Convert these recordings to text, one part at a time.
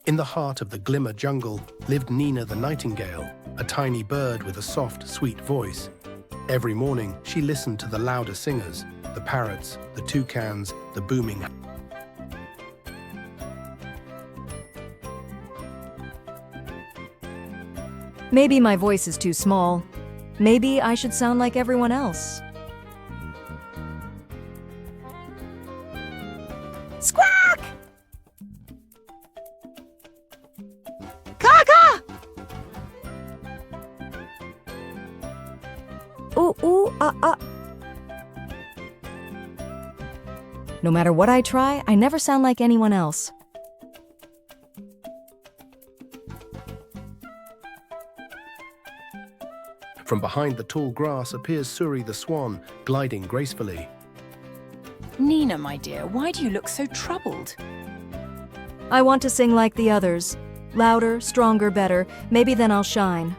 In the heart of the glimmer jungle lived Nina the Nightingale, a tiny bird with a soft, sweet voice. Every morning, she listened to the louder singers, the parrots, the toucans, the booming. Maybe my voice is too small. Maybe I should sound like everyone else. Squawk! Caw-caw! Ooh, ooh, ah. No matter what I try, I never sound like anyone else. From behind the tall grass appears Suri the swan, gliding gracefully. Nina, my dear, why do you look so troubled? I want to sing like the others. Louder, stronger, better. Maybe then I'll shine.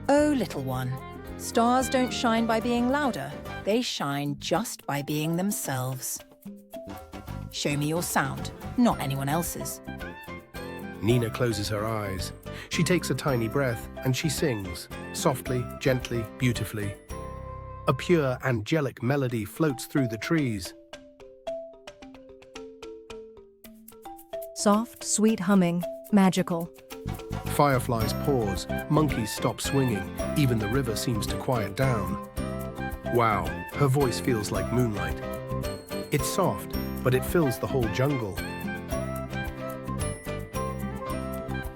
Oh, little one, stars don't shine by being louder. They shine just by being themselves. Show me your sound, not anyone else's. Nina closes her eyes. She takes a tiny breath and she sings, softly, gently, beautifully. A pure, angelic melody floats through the trees. Soft, sweet humming, magical. Fireflies pause, monkeys stop swinging, even the river seems to quiet down. Wow, her voice feels like moonlight. It's soft, but it fills the whole jungle.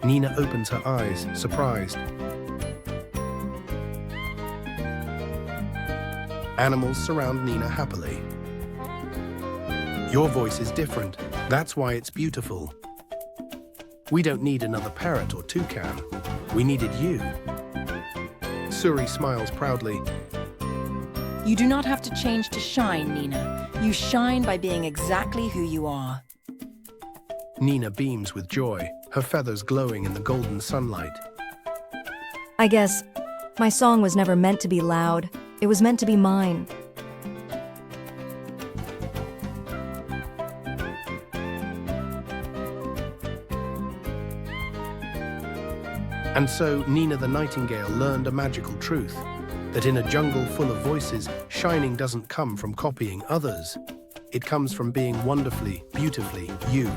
Nina opens her eyes, surprised. Animals surround Nina happily. Your voice is different. That's why it's beautiful. We don't need another parrot or toucan. We needed you. Suri smiles proudly. You do not have to change to shine, Nina. You shine by being exactly who you are. Nina beams with joy, her feathers glowing in the golden sunlight. I guess my song was never meant to be loud. It was meant to be mine. And so Nina the Nightingale learned a magical truth, that in a jungle full of voices, shining doesn't come from copying others. It comes from being wonderfully, beautifully you.